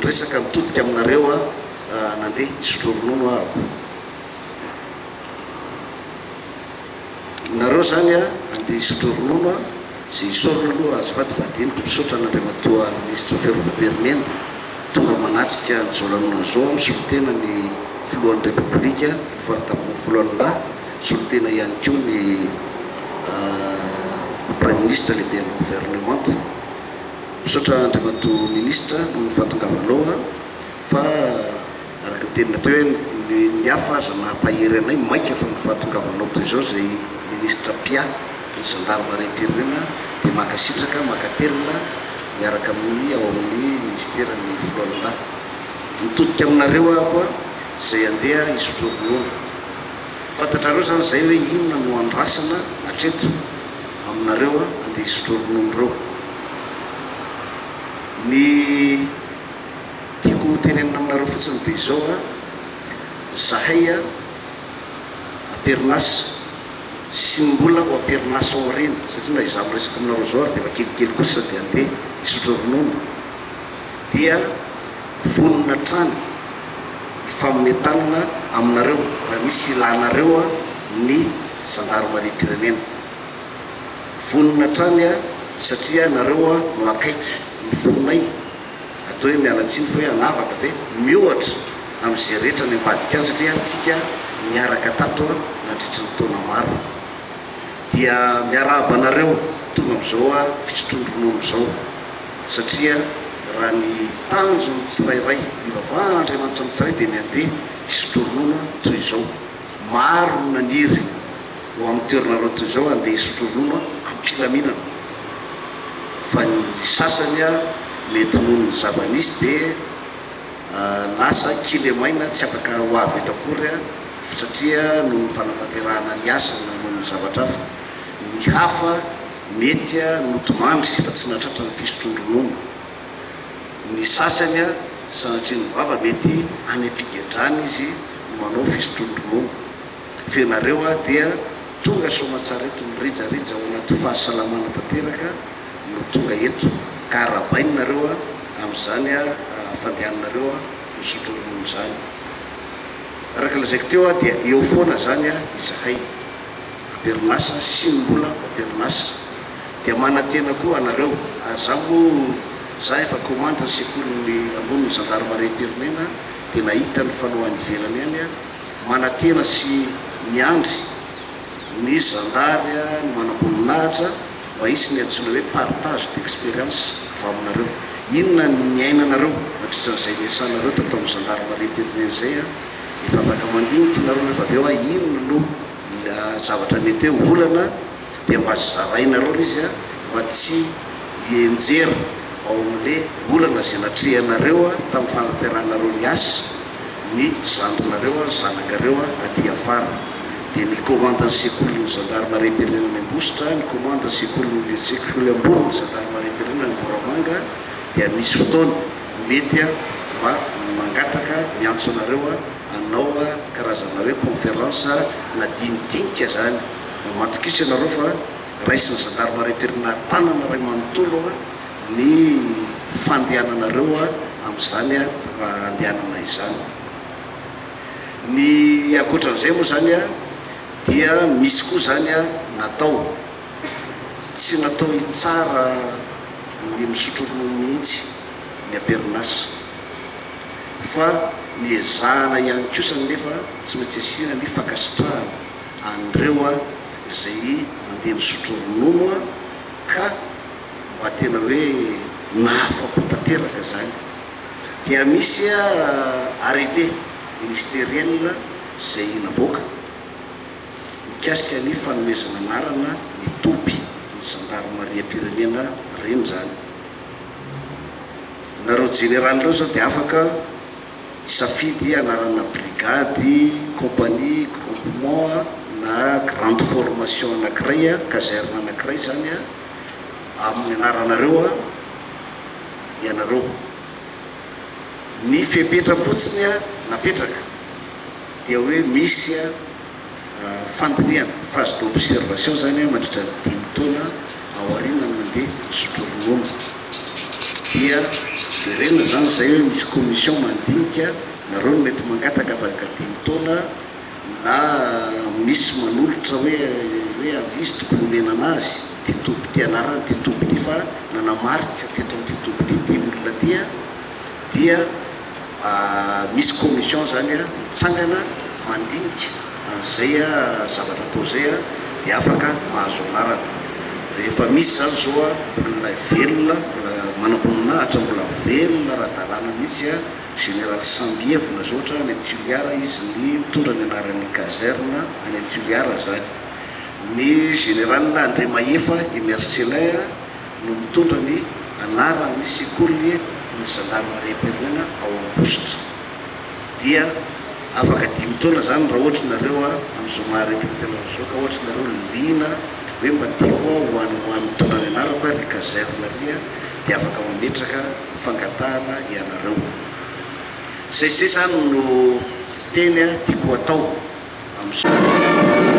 resaka mitodika aminareo nandeha isotro ronono ahako. Nareo zany andeha isotro ronono zay isorona aloha azafady vadiniko misaotra n'Andriamatoa ministre Ferroviaire tonga manatrika nijaolanona zao misolitena ny filohan'ny repoblika filofaritamin'ny filohan'n'lahy solitena ihany koa ny premier ministre lehibe amin'ny gouvernement. Misaotra Andriamatoa ministre no mifatongavanao fa araka tenina teo hoe ny hafa aza nampahery anay maika fa mifatongavanao toy izao zay ministre Pia ny gendarmerie-pirenena dia makasitraka makatelina miaraka amin'ny ao amin'ny ministeran'ny filohan'n'lahy. Mitodika aminareo koa zay andeha isotro ronono. Fantatrareo zany zay hoe inona no andrasana hatreto aminareo andeha isotro ronono reo. Ny tiako tenenina aminareo fotsiny dia izao zahay aperinasa sy mbola ho aperinasa ao aoriana satria na izaho miresaka aminareo zao dia kelikely kosa dia andeha isotro ronono dia vonona trany famometanana aminareo raha misy ilanareo ny gendarmerie-pirenena. Vonona trany satria nareo no akaiky ny voninay atao hoe mialatsiny fa hoe anavaka ve miohatra amin'izay rehetra ny ambadika azy satria antsika miaraka tato nandritra ny taona maro dia miarahaba anareo tonga amin'izao fisotrono-ronono zao satria raha ny tanjony tsirairay ivavahan'Andriamanitra amin'ny tsiray dia ny andeha isotro ronono toy izao. Maro no naniry ho amin'ny toeranareo toy izao andeha isotro ronono ampilaminana fa ny sasany mety noho ny zavanisy dia lasa kilemaina tsy afaka ho avy eto akory satria noho ny fanatanterahana ny asa na noho ny zavatra hafa. Ny hafa mety notomandry fa tsy natratra ny fisotron-dronono. Ny sasany sanatria ny vava mety any ampigadrany izy no manao fisotron-dronono. Fenareo dia tonga somatsara eto mirijarija ao anaty fahasalamana tanteraka no tonga eto ka arabainareo amin'izany fandehananareo misotro ronono zany. Araka lazaiko teo dia eo foana zany izahay aperinasa sy mbola aperinasa dia manantena koa anareo azamo za efa komanda ny sekoliny ambony ny gendarmerie-pirenena dia nahita ny fanohan'ny ivelany any manantena sy miandry ny zandary ny manamboninahitra mba isy ny antsoina hoe partage d'expérience va aminareo. Inona ny ainanareo natritran'izay niasanareo tatao amin'ny gendarmerie-pirenena zay efa afaka mandinika nareo rehefa avy eo inona no zavatra mety hoe olana dia mba zarainareo izy mba tsy hienjera ao amin'le olana zay natrehanareo tamin'ny fanateranareo ny asa ny zandrinareo zanakareo aty afara. Dia ny komanda ny sekoly ny gendarmerie-pirenena ny Ambositra, ny komanda ny sekoly ambony ny gendarmerie-pirenena ny Moramanga dia misy fotoana mety mba mangataka miantso anareo anao karazana hoe conférence na dinidinika zany mamatokisa anareo fa raisiny gendarmerie-pirenena tanana ray manontolo ny fandehananareo amin'izany andehanana izany. Ny akoatran'izay moa zany dia misy koa zany natao tsy natao hitsara ny misotro ronono mihitsy ny aperinasa fa niezahana ihany kosa nefa tsy maintsy asiana ny fakasitrahana an'ireo zay mandeha misotro ronono ka mba tena hoe nahafapo tanteraka zany. Dia misy arrêté ministériel zay navoaka mikasika ny fanomezana anarana ny tompy ny gendarmerie-pirenena reny zany. Nareo général reo zao dia afaka safidy anarana brigady, compagnie, groupement na grande formation anankiray caserne anankiray zany amin'ny anaranareo ianareo. Ny fepetra fotsiny napetraka dia hoe misy fandiniana phase d'observation zany mandritra 5 taona ao aoriana no mandeha misotro ronono. dia jerena zany zay hoe misy commission mandinika nareo no mety mangataka afaka 10 taona na misy manolotra hoe izy tokony homena anazy ty toby ty anarany ty toby ty fa nanamarika teto am'ty toby ty ty olona tya dia misy commission zany a mitsangana mandinika an'izay a zavatra atao zay a di afaka mahazo anarana efa misy zany zao a olona velona manam-poninahitra mbola velona raha-dalàna mihitsy a général Sambievina zao ohatra any Tuliara izy ny mitondra ny anaran'ny caserna any Tuliara zany ny général André Mahefa Emercelin no mitondra ny anaran'ny sekoly ny gendarme repérena ao Ambositra dia afaka 10 taona zany raha ohatra nareo a am'izao maharetetena zao ka ohatra nareo lina hoe mba tiako ho mitondra ny anarako ry caserna ria dia afaka mametraka fangatahana ianareo zay zany no teny tiako atao am'izao